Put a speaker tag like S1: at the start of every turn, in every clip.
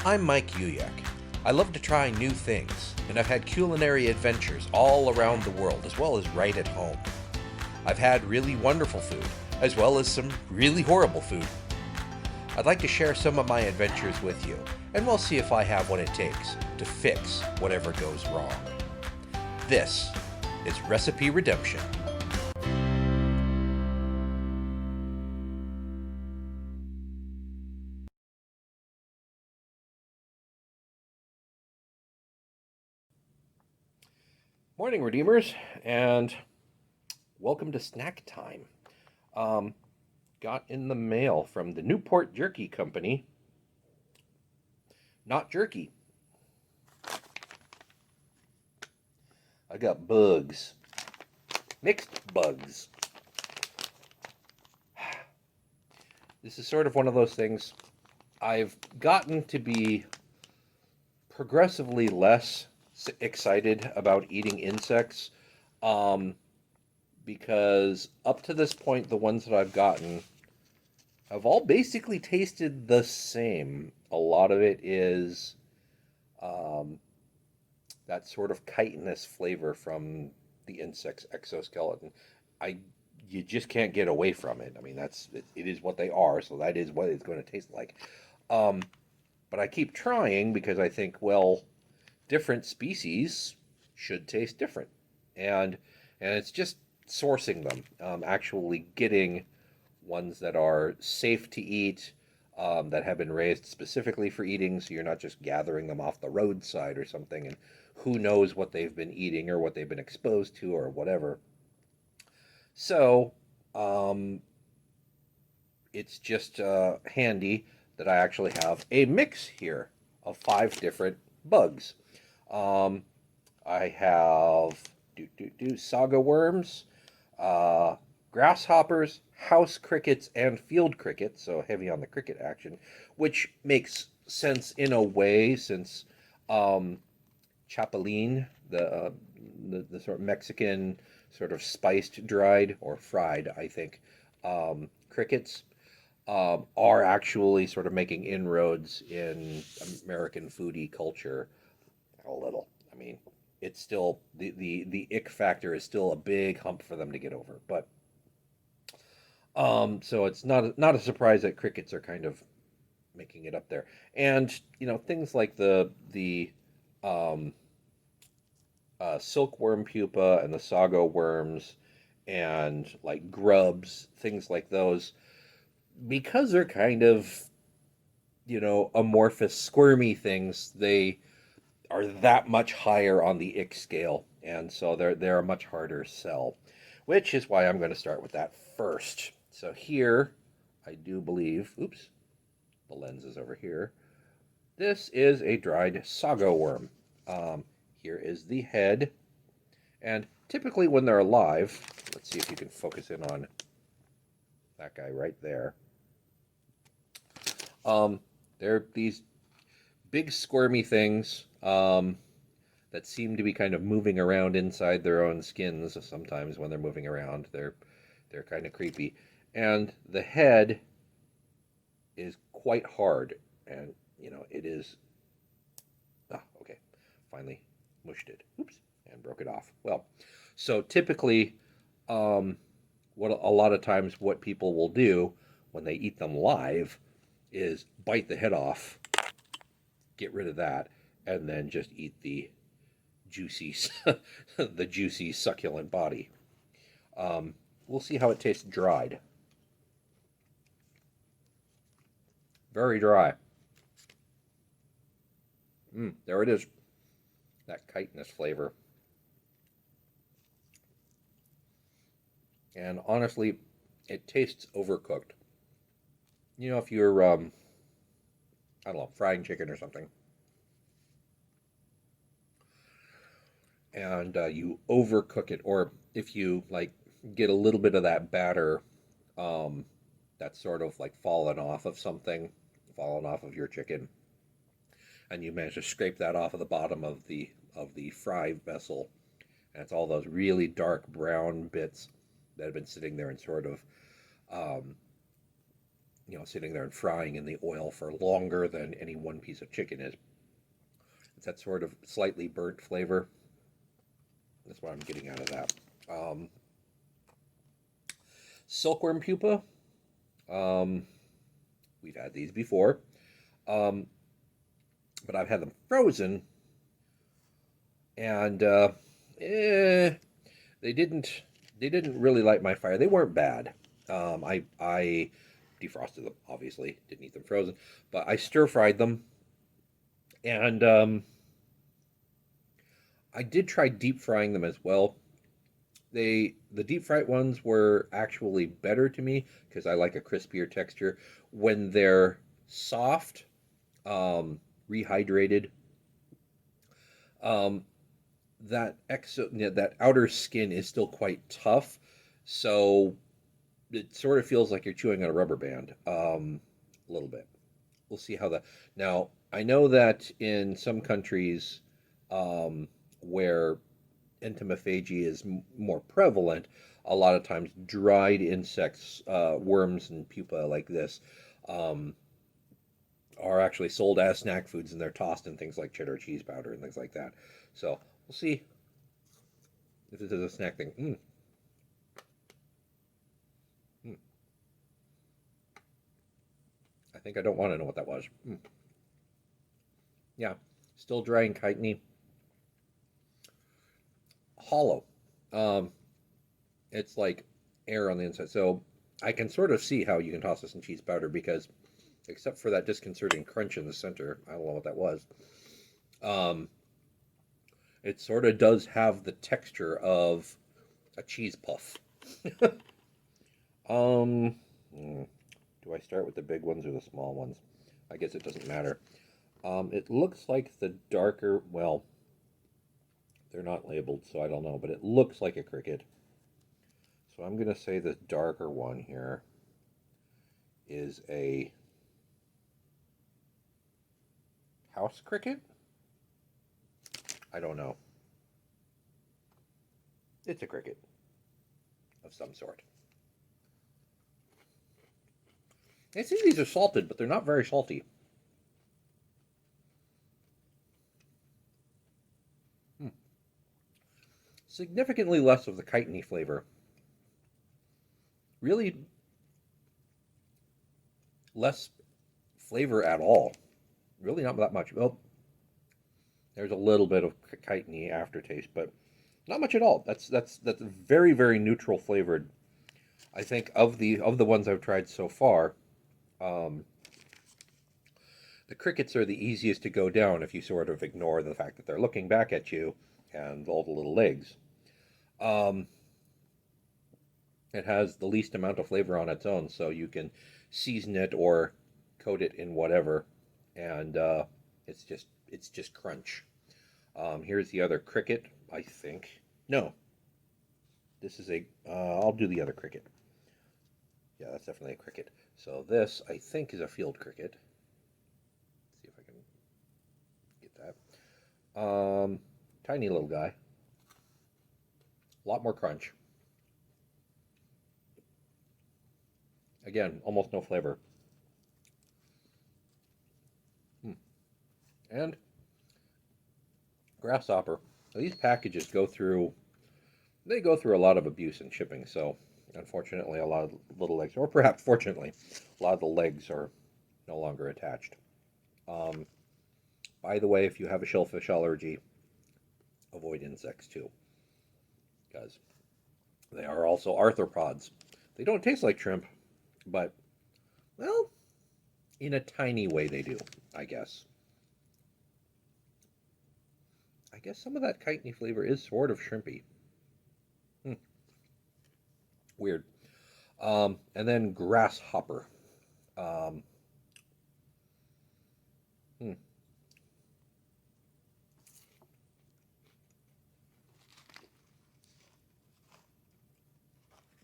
S1: I'm Mike Uyak. I love to try new things, and I've had culinary adventures all around the world as well as right at home. I've had really wonderful food, as well as some really horrible food. I'd like to share some of my adventures with you, and we'll see if I have what it takes to fix whatever goes wrong. This is Recipe Redemption. Morning, Redeemers, and welcome to snack time. Um, got in the mail from the Newport Jerky Company. Not jerky. I got bugs. Mixed bugs. This is sort of one of those things I've gotten to be progressively less excited about eating insects, um, because up to this point, the ones that I've gotten have all basically tasted the same. A lot of it is um, that sort of chitinous flavor from the insect's exoskeleton. I You just can't get away from it. I mean, it is what they are, so that is what it's going to taste like. Um, but I keep trying because I think, well, different species should taste different, and it's just sourcing them, actually getting ones that are safe to eat, that have been raised specifically for eating, so you're not just gathering them off the roadside or something, and who knows what they've been eating or what they've been exposed to or whatever. So, um, it's just handy that I actually have a mix here of five different bugs. Um, I have saga worms, uh, grasshoppers, house crickets, and field crickets, so heavy on the cricket action, which makes sense in a way since um, chapulín, the sort of Mexican sort of spiced, dried, or fried, I think, crickets are actually sort of making inroads in American foodie culture a little. I mean, it's still the ick factor is still a big hump for them to get over. But so it's not a surprise that crickets are kind of making it up there. And things like the um, silkworm pupa and the sago worms and like grubs, things like those, because they're kind of amorphous, squirmy things. They are that much higher on the ick scale, and so they're a much harder sell, which is why I'm going to start with that first. So here, I do believe, oops, the lens is over here. This is a dried sago worm. Um, Here is the head, and typically when they're alive, let's see if you can focus in on that guy right there. Um, they're these big squirmy things. That seem to be kind of moving around inside their own skins sometimes when they're moving around. They're kind of creepy. And the head is quite hard, and it is okay. Finally mushed it. Oops, and broke it off. Well, so typically what a lot of times what people will do when they eat them live is bite the head off, get rid of that, and then just eat the juicy, the juicy succulent body. We'll see how it tastes dried. Very dry. There it is. That chitinous flavor. And honestly, it tastes overcooked. If you're, I don't know, frying chicken or something, and you overcook it, or if you like get a little bit of that batter um, that's sort of like fallen off of something, fallen off of your chicken, and you manage to scrape that off of the bottom of the fry vessel, and it's all those really dark brown bits that have been sitting there and sort of um, sitting there and frying in the oil for longer than any one piece of chicken is. It's that sort of slightly burnt flavor. That's what I'm getting out of that. Silkworm pupa. Um, we've had these before, um, but I've had them frozen, and they didn't they didn't really light my fire. They weren't bad. I defrosted them, obviously. Didn't eat them frozen, but I stir fried them, and I did try deep frying them as well. The deep fried ones were actually better to me because I like a crispier texture. When they're soft, rehydrated, um, that outer skin is still quite tough, so it sort of feels like you're chewing on a rubber band, a little bit. We'll see how that. Now, I know that in some countries, where entomophagy is more prevalent, a lot of times dried insects, worms and pupa like this, um, are actually sold as snack foods, and they're tossed in things like cheddar cheese powder and things like that. So we'll see if this is a snack thing. Mm. I think I don't want to know what that was. Yeah, still dry and chitiny, hollow. Um, it's like air on the inside. So I can sort of see how you can toss this in cheese powder because, except for that disconcerting crunch in the center, I don't know what that was. Um, it sort of does have the texture of a cheese puff. um, do I start with the big ones or the small ones? I guess it doesn't matter. It looks like the darker, well, they're not labeled, so I don't know, but it looks like a cricket. So I'm going to say the darker one here is a house cricket? I don't know. It's a cricket of some sort. I see these are salted, but they're not very salty. Hmm. Significantly less of the chitiny flavor. Really less flavor at all. Really not that much. Well, there's a little bit of chitiny aftertaste, but not much at all. That's very very neutral flavored. I think of the ones I've tried so far, um, the crickets are the easiest to go down if you sort of ignore the fact that they're looking back at you and all the little legs. Um, it has the least amount of flavor on its own, so you can season it or coat it in whatever, and it's just crunch. Here's the other cricket, I think. No, this is a. I'll do the other cricket. Yeah, that's definitely a cricket. So this, I think, is a field cricket. Let's see if I can get that. Tiny little guy. A lot more crunch. Again, almost no flavor. Hmm. And grasshopper. These packages go through a lot of abuse in shipping. So unfortunately, a lot of little legs, or perhaps fortunately, a lot of the legs are no longer attached. Um, by the way, if you have a shellfish allergy, avoid insects too, because they are also arthropods. They don't taste like shrimp, but, well, in a tiny way they do, I guess. I guess some of that chitiny flavor is sort of shrimpy. Hmm, weird. And then grasshopper. Um, hmm,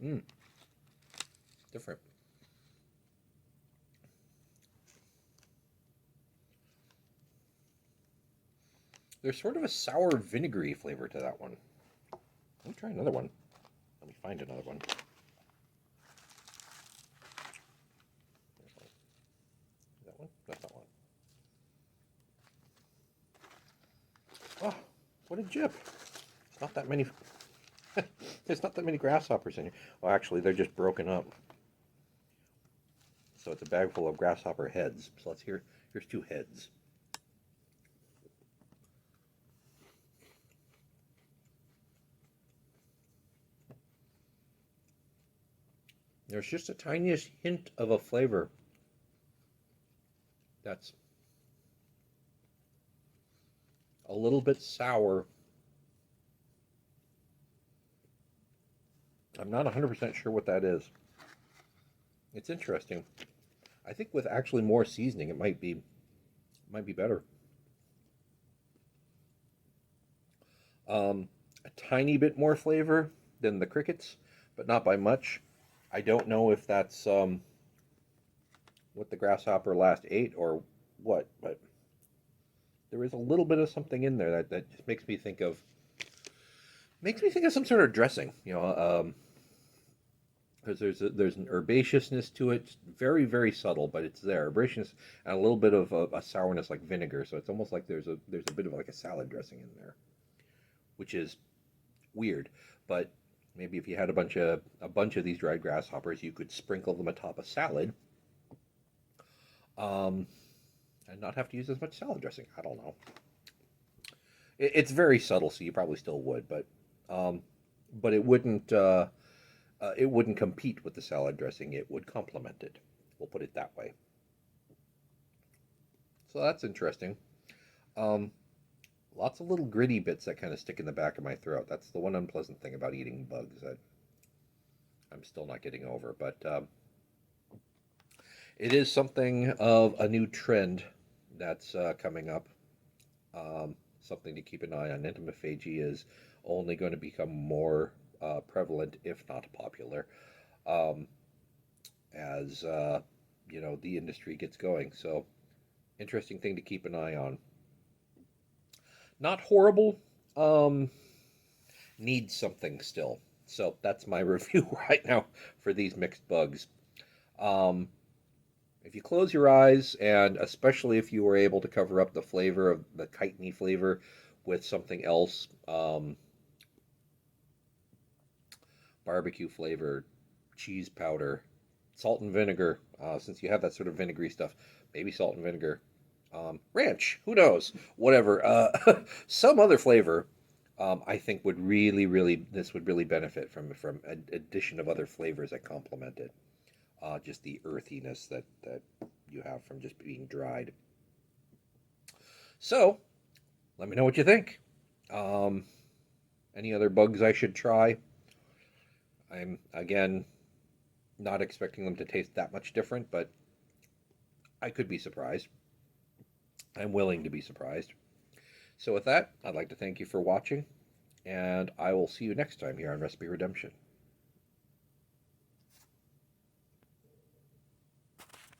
S1: mm, different. There's sort of a sour vinegary flavor to that one. Let me try another one. Let me find another one. What a jip. It's not that many. There's not that many grasshoppers in here. Well, actually, they're just broken up. So it's a bag full of grasshopper heads. So here's 2 heads. There's just a tiniest hint of a flavor that's a little bit sour. I'm not 100% sure what that is. It's interesting. I think with actually more seasoning, it might be better. A tiny bit more flavor than the crickets, but not by much. I don't know if that's what the grasshopper last ate or what, but there is a little bit of something in there that just makes me think of some sort of dressing. Because there's an herbaceousness to it, very very subtle, but it's there. Herbaceousness and a little bit of a sourness like vinegar. So it's almost like there's a bit of like a salad dressing in there, which is weird. But maybe if you had a bunch of these dried grasshoppers, you could sprinkle them atop a salad, and not have to use as much salad dressing. I don't know. It's very subtle, so you probably still would, but it wouldn't compete with the salad dressing. It would complement it. We'll put it that way. So that's interesting. Um, Lots of little gritty bits that kind of stick in the back of my throat. That's the one unpleasant thing about eating bugs that I'm still not getting over. But it is something of a new trend that's coming up. Something to keep an eye on. Entomophagy is only going to become more prevalent, if not popular, um, as the industry gets going. So, interesting thing to keep an eye on. Not horrible. Um, Needs something still. So that's my review right now for these mixed bugs. Um, if you close your eyes, and especially if you were able to cover up the flavor of the chitin flavor with something else, barbecue flavor, cheese powder, salt and vinegar, since you have that sort of vinegary stuff, maybe salt and vinegar, ranch, who knows, whatever, some other flavor. I think this would really benefit from addition of other flavors that complement it. Just the earthiness that you have from just being dried. So, let me know what you think. Um, any other bugs I should try? I'm, again, not expecting them to taste that much different, but I could be surprised. I'm willing to be surprised. So, with that, I'd like to thank you for watching, and I will see you next time here on Recipe Redemption.